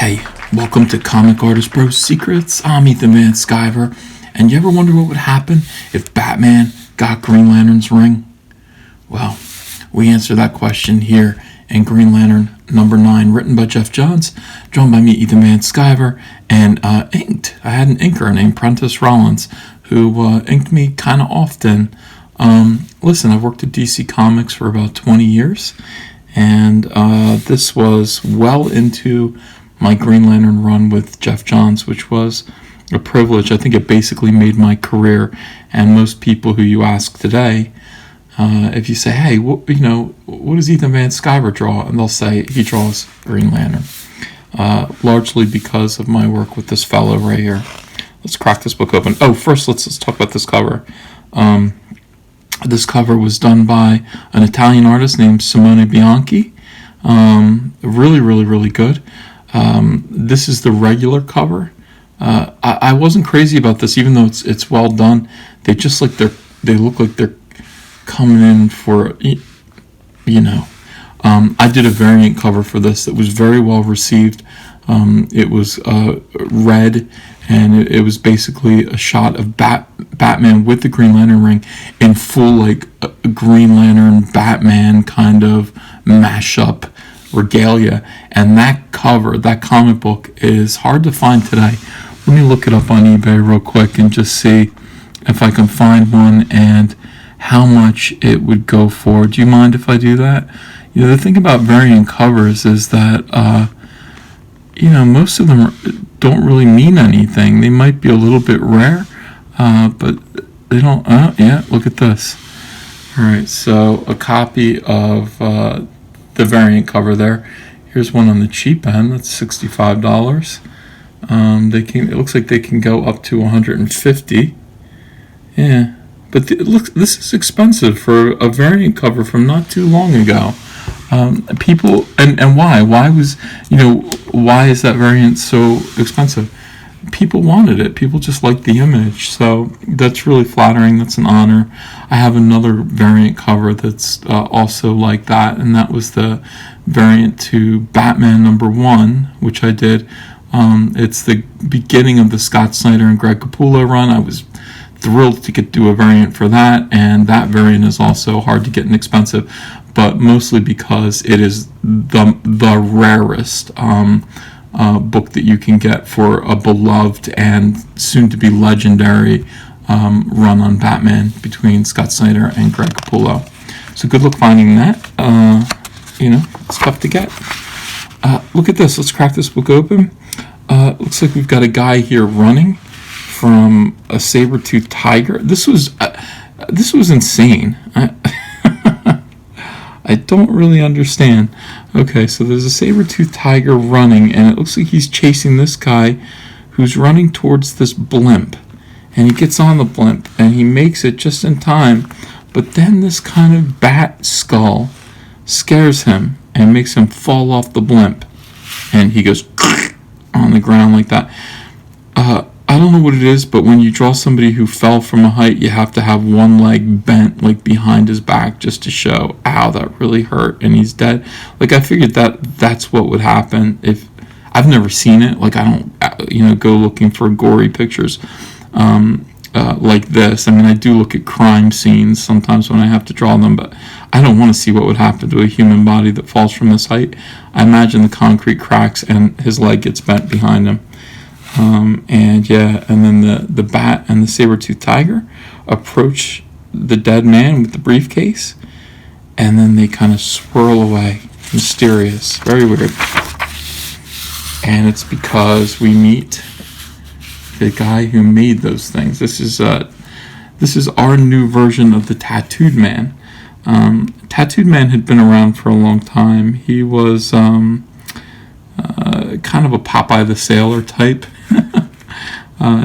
Hey, welcome to Comic Artist Bros Secrets. I'm Ethan Van Sciver, and you ever wonder what would happen if Batman got Green Lantern's ring? Well, we answer that question here in Green Lantern number 9, written by Jeff Johns, drawn by me, Ethan Van Sciver, and inked. I had an inker named Prentice Rollins who inked me kind of often. Listen, I've worked at DC Comics for about 20 years, and this was well into my Green Lantern run with Jeff Johns, which was a privilege. I think it basically made my career. And most people who you ask today, if you say, hey, what does Ethan Van Sciver draw? And they'll say he draws Green Lantern, largely because of my work with this fellow right here. Let's crack this book open. Oh, first let's talk about this cover. This cover was done by an Italian artist named Simone Bianchi. Really good. This is the regular cover. I wasn't crazy about this, even though it's well done. They just they look like they're coming in for, I did a variant cover for this that was very well received. It was red, and it was basically a shot of Batman with the Green Lantern ring in full a Green Lantern Batman kind of mashup regalia. And that cover, that comic book, is hard to find today. Let me look it up on eBay real quick and just see if I can find one and how much it would go for. Do you mind if I do that? The thing about variant covers is that most of them don't really mean anything. They might be a little bit rare, but they don't. Yeah, look at this. All right, so a copy of the variant cover there. Here's one on the cheap end. That's $65. It looks like they can go up to $150. Yeah, but this is expensive for a variant cover from not too long ago. People and why is that variant so expensive? People wanted it. People just liked the image, so that's really flattering. That's an honor. I have another variant cover that's also like that, and that was the variant to Batman number 1, which I did. It's the beginning of the Scott Snyder and Greg Capullo run. I was thrilled to do a variant for that, and that variant is also hard to get and expensive, but mostly because it is the rarest book that you can get for a beloved and soon-to-be legendary run on Batman between Scott Snyder and Greg Capullo. So good luck finding that. It's tough to get. Look at this. Let's crack this book open. Looks like we've got a guy here running from a saber-toothed tiger. This was insane. I don't really understand. Okay, so there's a saber-toothed tiger running, and it looks like he's chasing this guy who's running towards this blimp. And he gets on the blimp, and he makes it just in time. But then this kind of bat skull scares him and makes him fall off the blimp. And he goes on the ground like that. I don't know what it is, but when you draw somebody who fell from a height, you have to have one leg bent behind his back just to show, ow, that really hurt, and he's dead. I figured that's what would happen if I've never seen it. I don't go looking for gory pictures like this. I mean, I do look at crime scenes sometimes when I have to draw them, but I don't want to see what would happen to a human body that falls from this height. I imagine the concrete cracks and his leg gets bent behind him. And then the bat and the saber-toothed tiger approach the dead man with the briefcase, and then they kind of swirl away. Mysterious. Very weird. And it's because we meet the guy who made those things. This is our new version of the Tattooed Man. Tattooed Man had been around for a long time. He was kind of a Popeye the Sailor type.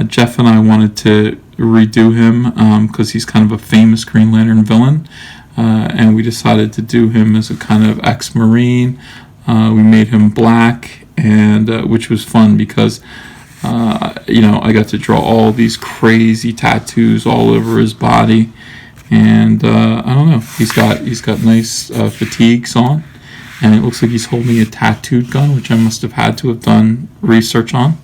Jeff and I wanted to redo him because he's kind of a famous Green Lantern villain, and we decided to do him as a kind of ex-Marine. We made him black, and which was fun because I got to draw all these crazy tattoos all over his body, and I don't know, he's got nice fatigues on, and it looks like he's holding a tattooed gun, which I must have had to have done research on.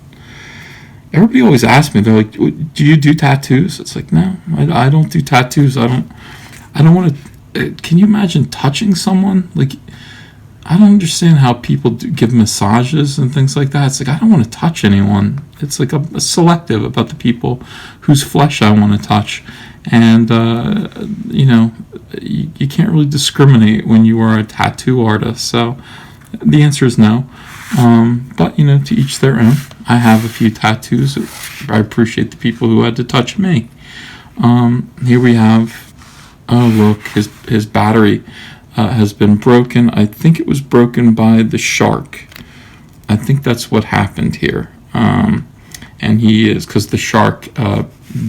Everybody always asks me, they're like, do you do tattoos? It's like, no, I don't do tattoos. I don't want to. Can you imagine touching someone? Like, I don't understand how people give massages and things like that. It's like, I don't want to touch anyone. It's like I'm selective about the people whose flesh I want to touch. And, you can't really discriminate when you are a tattoo artist. So the answer is no. But, to each their own. I have a few tattoos. I appreciate the people who had to touch me. Here we have, oh, look, his battery has been broken. I think it was broken by the shark. I think that's what happened here. And he is, because the shark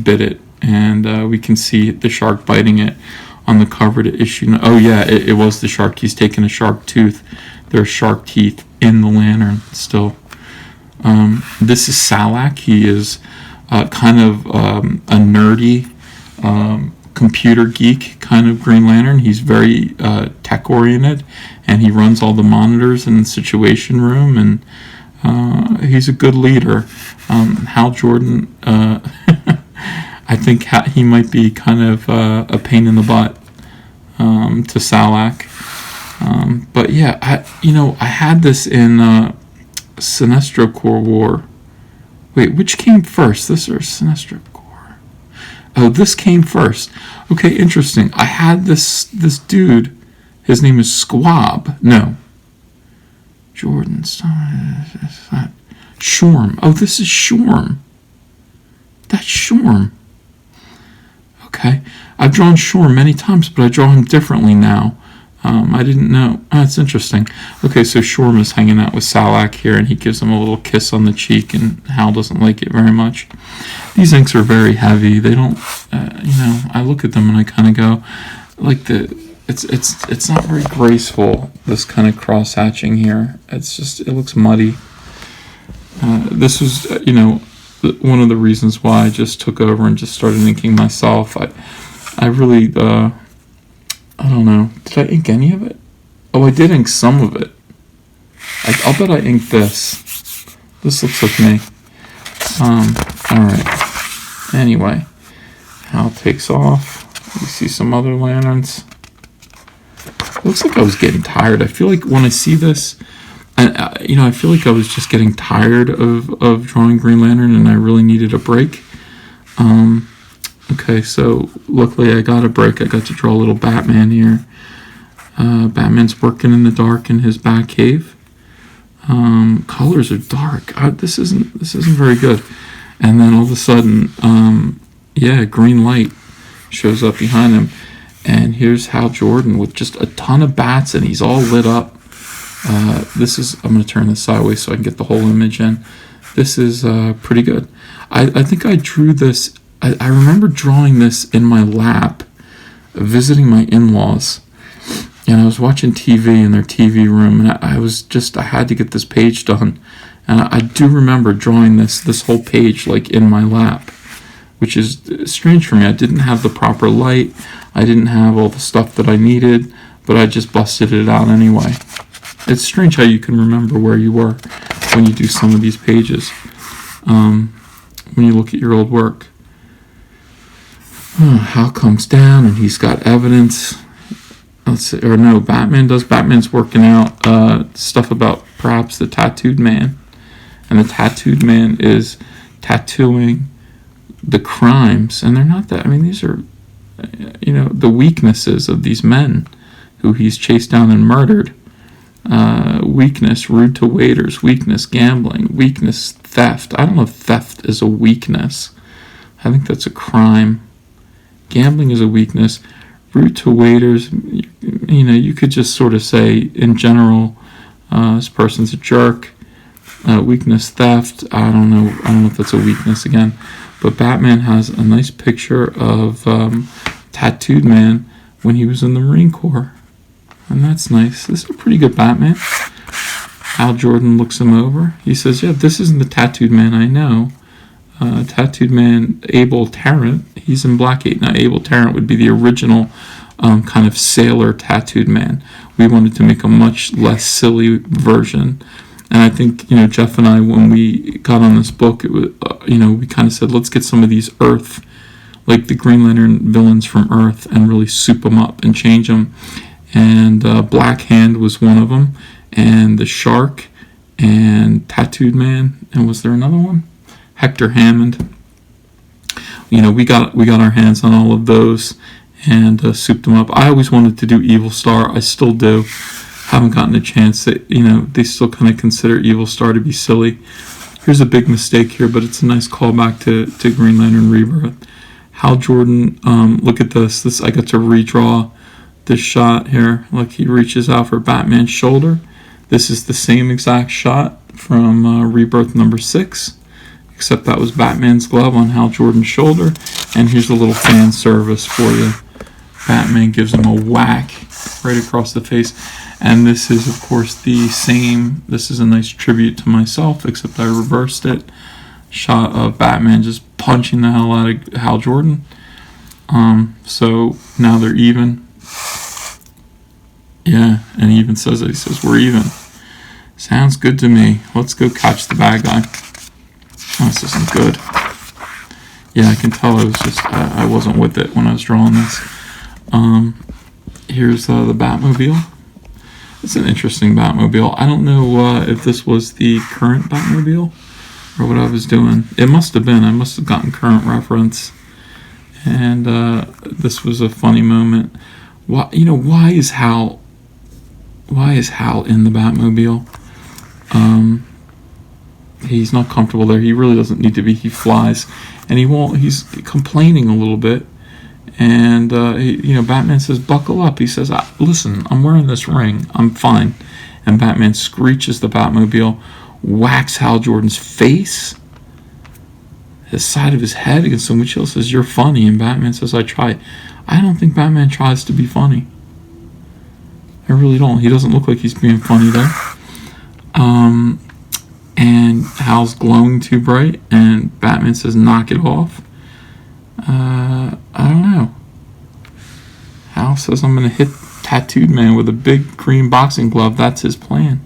bit it. And we can see the shark biting it on the cover to issue. Oh, yeah, it was the shark. He's taken a shark tooth. There are shark teeth in the lantern still. This is Salak. He is kind of a nerdy computer geek kind of Green Lantern. He's very tech oriented, and he runs all the monitors in the Situation Room, and he's a good leader. Hal Jordan, I think he might be kind of a pain in the butt to Salak. But yeah, I had this in Sinestro Corps War. Wait, which came first? This or Sinestro Corps? Oh, this came first. Okay, interesting. I had this dude. His name is Squab. No. Jordan. Shorm. Oh, this is Shorm. That's Shorm. Okay. I've drawn Shorm many times, but I draw him differently now. I didn't know. Oh, that's interesting. Okay, so Shorm is hanging out with Salak here, and he gives him a little kiss on the cheek, and Hal doesn't like it very much. These inks are very heavy. They don't, I look at them and I kind of go, like it's not very graceful, this kind of cross-hatching here. It looks muddy. This was, one of the reasons why I just took over and just started inking myself. I really, I don't know. Did I ink any of it? Oh, I did ink some of it. I'll bet I inked this. This looks like me. Alright. Anyway. Hal takes off. You see some other lanterns. It looks like I was getting tired. I feel like when I see this, I feel like I was just getting tired of drawing Green Lantern, and I really needed a break. Okay, so luckily I got a break. I got to draw a little Batman here. Batman's working in the dark in his bat cave. Colors are dark. This isn't very good. And then all of a sudden, green light shows up behind him, and here's Hal Jordan with just a ton of bats, and he's all lit up. I'm going to turn this sideways so I can get the whole image in. This is pretty good. I think I drew this. I remember drawing this in my lap, visiting my in-laws, and I was watching TV in their TV room, and I had to get this page done, and I do remember drawing this whole page like in my lap, which is strange for me. I didn't have the proper light, I didn't have all the stuff that I needed, but I just busted it out anyway. It's strange how you can remember where you were when you do some of these pages, when you look at your old work. Hal comes down and he's got evidence. Batman does. Batman's working out stuff about perhaps the tattooed man. And the tattooed man is tattooing the crimes. And they're not that. These are, the weaknesses of these men who he's chased down and murdered. Weakness, rude to waiters, weakness, gambling, weakness, theft. I don't know if theft is a weakness. I think that's a crime. Gambling is a weakness. Rude to waiters, you could just sort of say, in general, this person's a jerk. Weakness, theft, I don't know if that's a weakness again. But Batman has a nice picture of tattooed man when he was in the Marine Corps. And that's nice. This is a pretty good Batman. Hal Jordan looks him over. He says, yeah, this isn't the tattooed man I know. Tattooed man Abel Tarrant, he's in Blackgate. Now Abel Tarrant would be the original kind of sailor tattooed man. we wanted to make a much less silly version. And I think, Jeff and I, when we got on this book, it was, we kind of said, let's get some of these Earth, like the Green Lantern villains from Earth, and really soup them up and change them. And Black Hand was one of them, and the Shark, and Tattooed Man, and was there another one? Hector Hammond. We got our hands on all of those and souped them up. I always wanted to do Evil Star. I still do. Haven't gotten a chance. They still kind of consider Evil Star to be silly. Here's a big mistake here, but it's a nice callback to Green Lantern Rebirth. Hal Jordan, look at this. I got to redraw this shot here. Look, he reaches out for Batman's shoulder. This is the same exact shot from Rebirth number 6, except that was Batman's glove on Hal Jordan's shoulder. And here's a little fan service for you. Batman gives him a whack right across the face. And this is, of course, the same. This is a nice tribute to myself, except I reversed it. Shot of Batman just punching the hell out of Hal Jordan. So now they're even. Yeah, and he even says it. He says, we're even. Sounds good to me. Let's go catch the bad guy. Oh, this isn't good. Yeah, I can tell I wasn't with it when I was drawing this. Here's the Batmobile. It's an interesting Batmobile. I don't know if this was the current Batmobile or what I was doing. It must have been. I must have gotten current reference. And this was a funny moment. Why is Hal in the Batmobile? He's not comfortable there. He really doesn't need to be. He flies, and he's complaining a little bit. And Batman says, "Buckle up." He says, "Listen, I'm wearing this ring. I'm fine." And Batman screeches the Batmobile, whacks Hal Jordan's face, the side of his head against the windshield. Says, "You're funny." And Batman says, "I try." I don't think Batman tries to be funny. I really don't. He doesn't look like he's being funny there. And Hal's glowing too bright, and Batman says, "Knock it off." I don't know. Hal says, "I'm going to hit Tattooed Man with a big green boxing glove." That's his plan.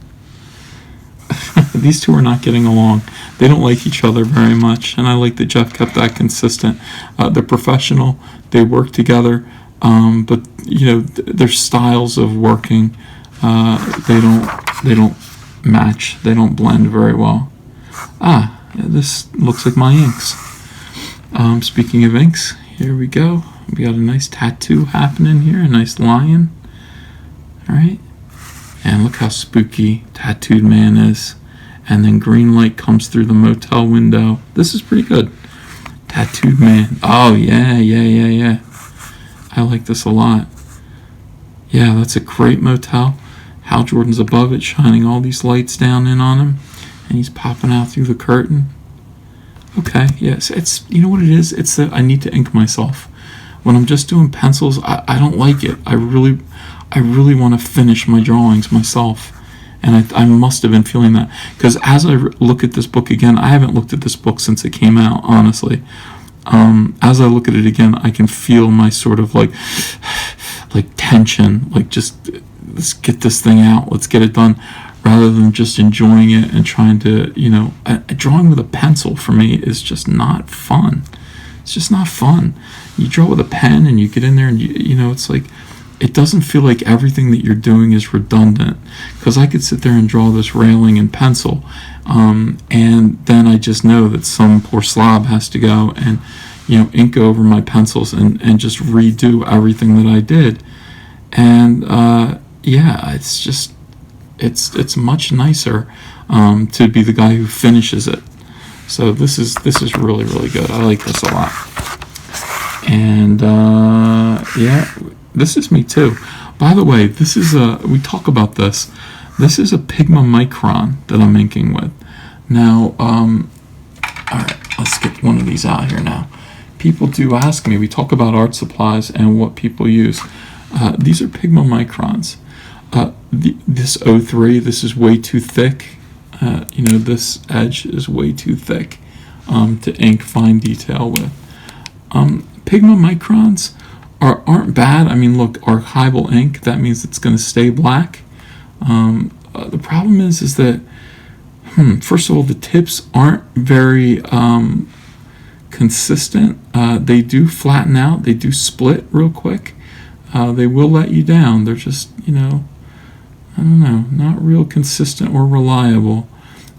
These two are not getting along. They don't like each other very much, and I like that Jeff kept that consistent. They're professional. They work together, but their styles of working, they don't match. They don't blend very well. This looks like my inks. Speaking of inks, here we go. We got a nice tattoo happening here, a nice lion. All right, and look how spooky Tattooed Man is. And then green light comes through the motel window. This is pretty good. Tattooed Man. Oh yeah. I like this a lot. Yeah, that's a great motel. Hal Jordan's above it, shining all these lights down in on him, and he's popping out through the curtain. Okay, yes, it's, you know what it is? It's that I need to ink myself. When I'm just doing pencils, I don't like it. I really want to finish my drawings myself, and I must have been feeling that, because as I look at this book again, I haven't looked at this book since it came out, honestly. As I look at it again, I can feel my sort of like tension, like just let's get this thing out, let's get it done, rather than just enjoying it and trying to, drawing with a pencil for me is just not fun. It's just not fun. You draw with a pen and you get in there and it's like, it doesn't feel like everything that you're doing is redundant, because I could sit there and draw this railing in pencil, and then I just know that some poor slob has to go and ink over my pencils and just redo everything that I did. And it's just it's much nicer to be the guy who finishes it. So this is really, really good. I like this a lot. And this is me too. By the way, this is we talk about this. This is a Pigma Micron that I'm inking with. Now, all right, let's get one of these out here now. People do ask me, we talk about art supplies and what people use. These are Pigma Microns. This 03, this is way too thick. This edge is way too thick to ink fine detail with. Pigma Microns aren't bad. I mean, look, archival ink, that means it's going to stay black. The problem is that, first of all, the tips aren't very consistent. They do flatten out. They do split real quick. They will let you down. They're just, I don't know, not real consistent or reliable.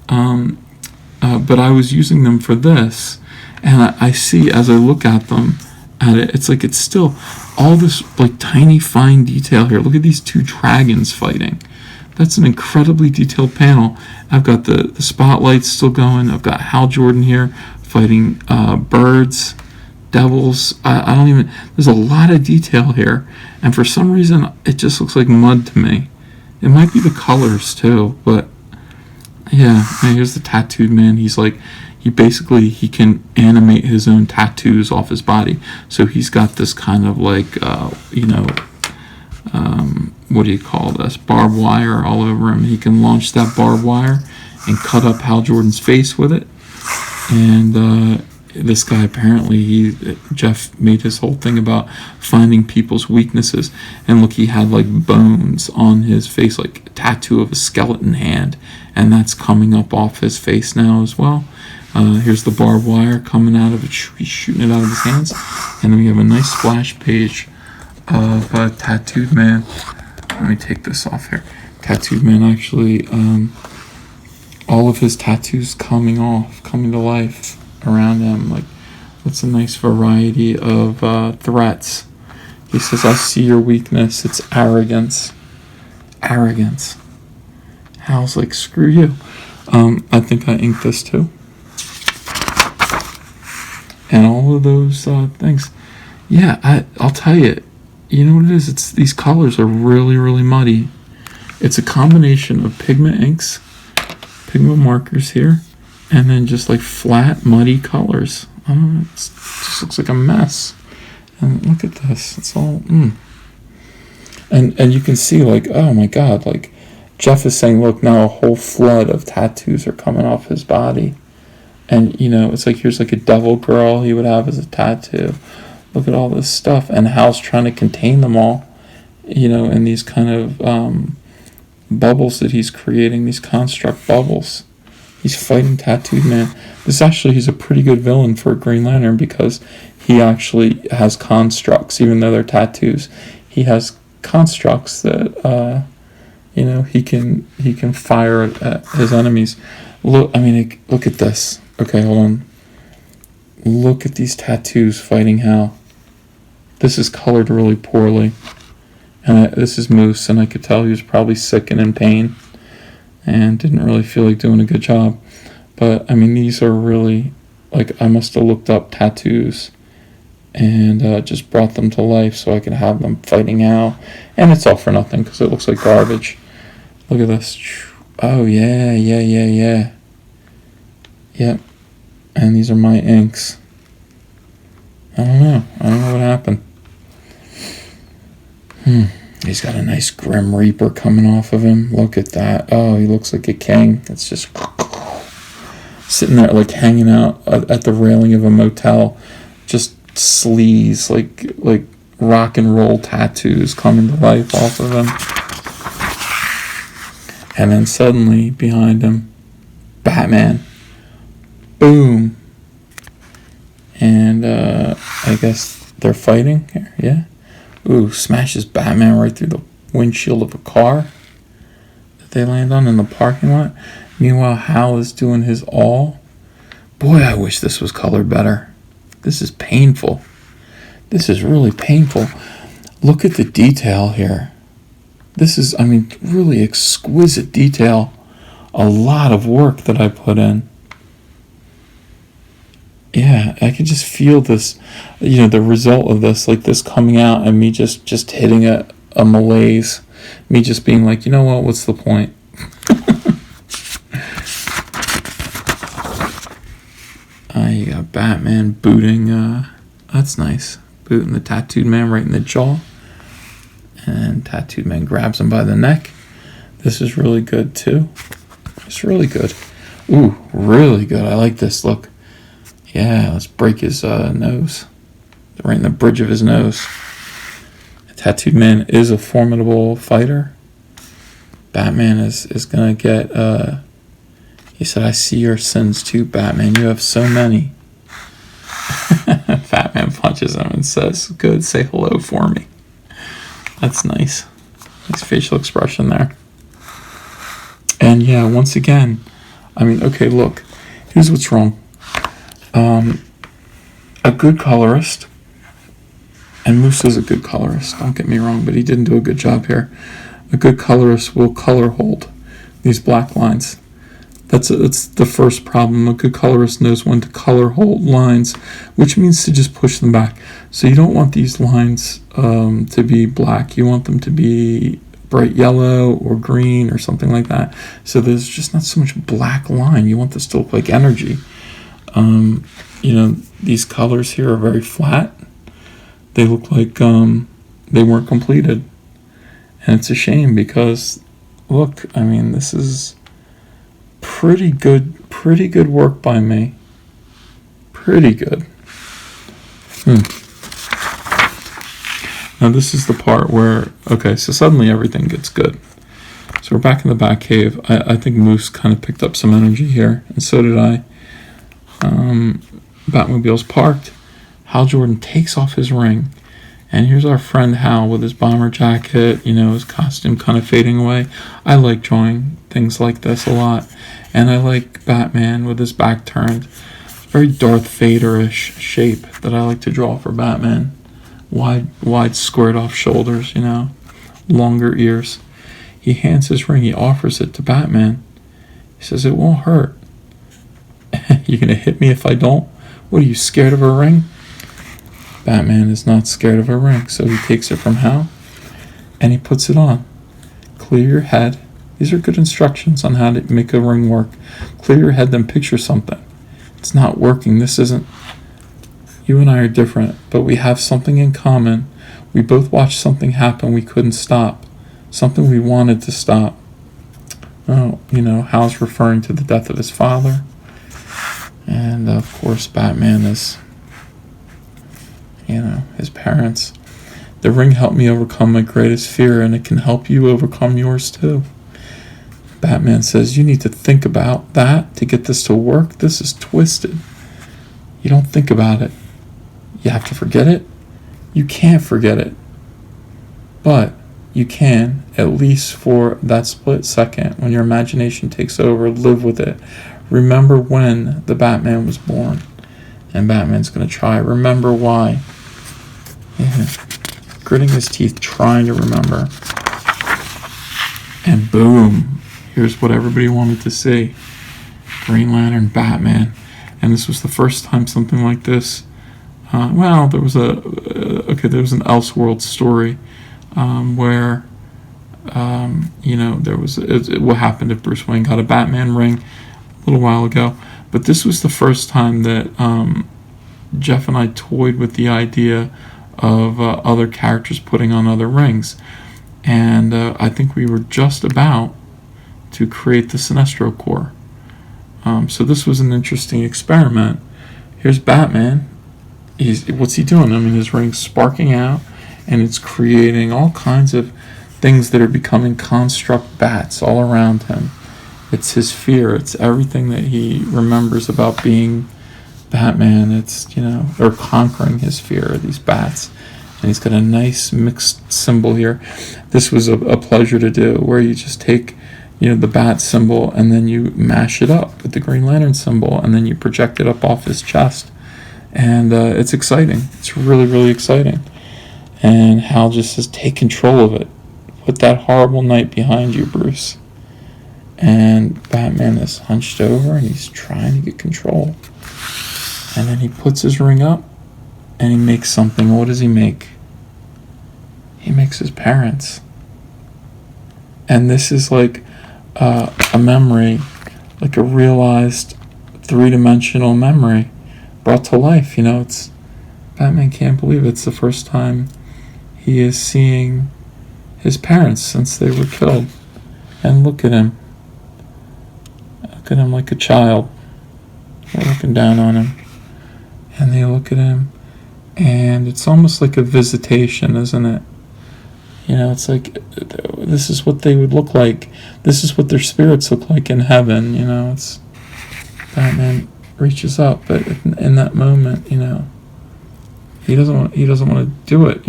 But I was using them for this, and I see as I look at them, it's like it's still all this like tiny fine detail here. Look at these two dragons fighting. That's an incredibly detailed panel. I've got the spotlights still going. I've got Hal Jordan here fighting birds, devils. I don't even, there's a lot of detail here, and for some reason it just looks like mud to me. It might be the colors too, but yeah. And here's the tattooed man. He's like, he can animate his own tattoos off his body. So he's got this kind of like, what do you call this? Barbed wire all over him. He can launch that barbed wire and cut up Hal Jordan's face with it. And this guy apparently, Jeff made his whole thing about finding people's weaknesses. And look, he had like bones on his face, like a tattoo of a skeleton hand. And that's coming up off his face now as well. Here's the barbed wire coming out of it. He's shooting it out of his hands. And then we have a nice splash page of Tattooed Man. Let me take this off here. Tattooed Man actually, all of his tattoos coming to life around him. Like, that's a nice variety of threats. He says, I see your weakness. It's arrogance. Arrogance. Hal's like, screw you. I think I inked this too. And all of those things. Yeah, I'll tell you. You know what it is? It's these colors are really, really muddy. It's a combination of pigment inks, pigment markers here, and then just like flat, muddy colors. I don't know, it just looks like a mess. And look at this. It's all, And you can see like, oh my God, like Jeff is saying, look, now a whole flood of tattoos are coming off his body. And, it's like, here's like a devil girl he would have as a tattoo. Look at all this stuff. And Hal's trying to contain them all, in these kind of bubbles that he's creating, these construct bubbles. He's fighting Tattooed Man. He's a pretty good villain for a Green Lantern because he actually has constructs, even though they're tattoos. He has constructs that, he can fire at his enemies. Look at this. Okay, hold on. Look at these tattoos fighting Hal. This is colored really poorly. And this is Moose, and I could tell he was probably sick and in pain and didn't really feel like doing a good job. But, these are really, like, I must have looked up tattoos and just brought them to life so I could have them fighting Hal. And it's all for nothing because it looks like garbage. Look at this. Oh, yeah. Yep. And these are my inks. I don't know what happened. He's got a nice Grim Reaper coming off of him. Look at that. Oh, he looks like a king. It's just sitting there like hanging out at the railing of a motel. Just sleaze, like rock and roll tattoos coming to life off of him. And then suddenly behind him, Batman. Boom. And I guess they're fighting here, yeah? Ooh, smashes Batman right through the windshield of a car that they land on in the parking lot. Meanwhile, Hal is doing his all. Boy, I wish this was colored better. This is painful. This is really painful. Look at the detail here. This is, really exquisite detail. A lot of work that I put in. Yeah, I could just feel this, the result of this, like this coming out and me just hitting a malaise. Me just being like, what's the point? You got Batman booting, that's nice. Booting the Tattooed Man right in the jaw. And Tattooed Man grabs him by the neck. This is really good too. It's really good. Ooh, really good. I like this. Look. Yeah, let's break his nose. Right in the bridge of his nose. Tattooed man is a formidable fighter. Batman is going to get, he said, I see your sins too, Batman. You have so many. Batman punches him and says, good, say hello for me. That's nice. Nice facial expression there. And yeah, once again, I mean, okay, look, here's what's wrong. A good colorist, and Moose is a good colorist, don't get me wrong, but he didn't do a good job here. A good colorist will color hold these black lines. That's the first problem. A good colorist knows when to color hold lines, which means to just push them back. So you don't want these lines to be black. You want them to be bright yellow or green or something like that. So there's just not so much black line. You want this to look like energy. These colors here are very flat. They look like they weren't completed. And it's a shame because, look, I mean, this is pretty good work by me. Pretty good. Now this is the part where, okay, so suddenly everything gets good. So we're back in the Batcave. I think Moose kind of picked up some energy here, and so did I. Batmobile's parked. Hal Jordan takes off his ring. And here's our friend Hal with his bomber jacket, his costume kind of fading away. I like drawing things like this a lot. And I like Batman with his back turned. Very Darth Vader-ish shape that I like to draw for Batman. Wide squared off shoulders, longer ears. He hands his ring, he offers it to Batman. He says, it won't hurt. You gonna hit me if I don't? What, are you scared of a ring? Batman is not scared of a ring, so he takes it from Hal and he puts it on. Clear your head. These are good instructions on how to make a ring work. Clear your head, then picture something. It's not working. This isn't. You and I are different, but we have something in common. We both watched something happen we couldn't stop. Something we wanted to stop. Oh, Hal's referring to the death of his father. And of course, Batman is, his parents. The ring helped me overcome my greatest fear, and it can help you overcome yours too. Batman says, you need to think about that to get this to work. This is twisted. You don't think about it. You have to forget it. You can't forget it. But you can, at least for that split second, when your imagination takes over, live with it. Remember when the Batman was born. And Batman's going to try. Remember why. Yeah. Gritting his teeth, trying to remember. And boom. Here's what everybody wanted to see. Green Lantern, Batman. And this was the first time something like this. There was an Elseworld story where, there was what happened if Bruce Wayne got a Batman ring a little while ago. But this was the first time that Jeff and I toyed with the idea of other characters putting on other rings. And I think we were just about to create the Sinestro Corps. So this was an interesting experiment. Here's Batman. What's he doing? I mean, his ring's sparking out, and it's creating all kinds of things that are becoming construct bats all around him. It's his fear. It's everything that he remembers about being Batman. It's, or conquering his fear of these bats. And he's got a nice mixed symbol here. This was a pleasure to do, where you just take, the bat symbol, and then you mash it up with the Green Lantern symbol, and then you project it up off his chest. And it's exciting. It's really, really exciting. And Hal just says, take control of it. Put that horrible night behind you, Bruce. And Batman is hunched over, and he's trying to get control. And then he puts his ring up, and he makes something. What does he make? He makes his parents. And this is like a memory, like a realized three-dimensional memory brought to life. It's Batman can't believe it's the first time he is seeing his parents since they were killed. And look at him. Look at him like a child. They're looking down on him. And they look at him, and it's almost like a visitation, isn't it? It's like, this is what they would look like. This is what their spirits look like in heaven. It's Batman reaches up, but in that moment, he doesn't want to do it.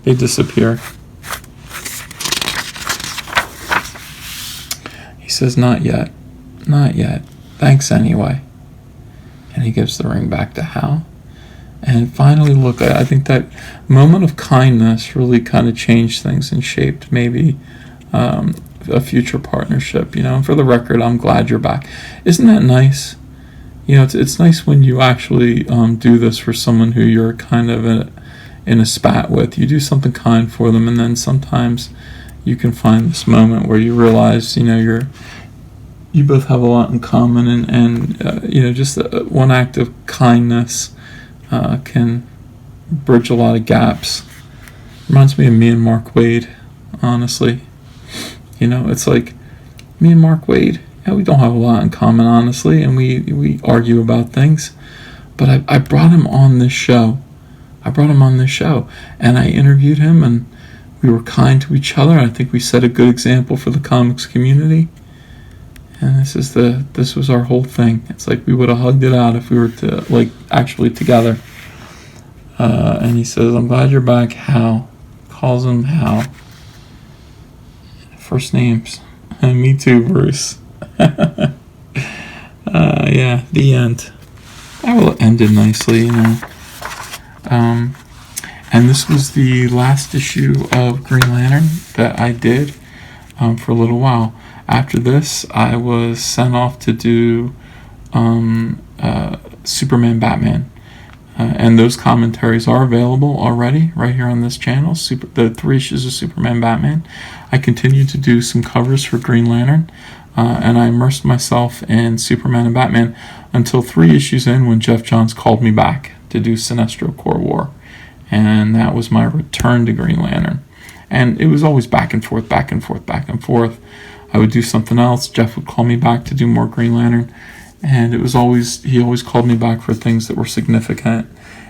They disappear. He says, "Not yet, not yet. Thanks anyway." And he gives the ring back to Hal. And finally, look, I think that moment of kindness really kind of changed things and shaped maybe a future partnership. And for the record, I'm glad you're back. Isn't that nice? It's nice when you actually do this for someone who you're kind of in a spat with. You do something kind for them, and then sometimes you can find this moment where you realize, you both have a lot in common, and just one act of kindness can bridge a lot of gaps. Reminds me of me and Mark Wade, honestly. It's like me and Mark Wade, we don't have a lot in common, honestly, and we argue about things. But I brought him on this show. And I interviewed him, and we were kind to each other. I think we set a good example for the comics community. And this was our whole thing. It's like we would have hugged it out if we were actually together. And he says, "I'm glad you're back, Hal." Calls him Hal. First names. Me too, Bruce. Yeah, the end. That will ended nicely, And this was the last issue of Green Lantern that I did for a little while. After this, I was sent off to do Superman Batman. And those commentaries are available already right here on this channel. The 3 issues of Superman Batman. I continue to do some covers for Green Lantern. And I immersed myself in Superman and Batman until 3 issues in, when Jeff Johns called me back to do Sinestro Corps War. And that was my return to Green Lantern. And it was always back and forth. I would do something else. Jeff would call me back to do more Green Lantern. And he always called me back for things that were significant.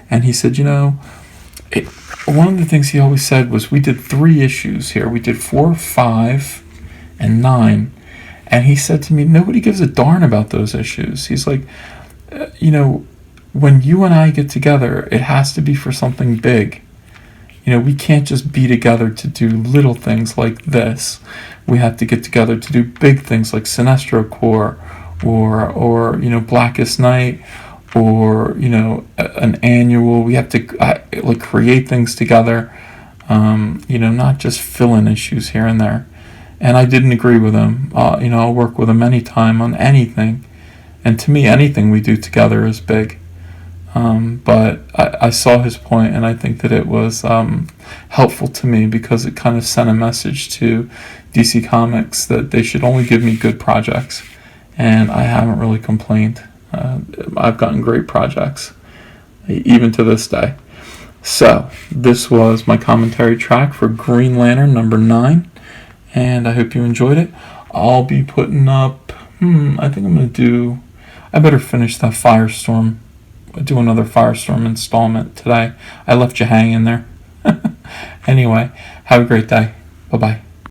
And he said, one of the things he always said was, we did 3 issues here. We did 4, 5, and 9. And he said to me, nobody gives a darn about those issues. He's like, when you and I get together, it has to be for something big. We can't just be together to do little things like this. We have to get together to do big things like Sinestro Corps, or Blackest Night, or an annual. We have to create things together. Not just fill in issues here and there. And I didn't agree with him. I'll work with him anytime on anything. And to me, anything we do together is big. But I saw his point, and I think that it was helpful to me, because it kind of sent a message to DC Comics that they should only give me good projects. And I haven't really complained. I've gotten great projects, even to this day. So, this was my commentary track for Green Lantern number 9. And I hope you enjoyed it. I'll be putting up, I think I'm going to do, I better finish that Firestorm. Do another Firestorm installment today. I left you hanging there. Anyway, have a great day. Bye-bye.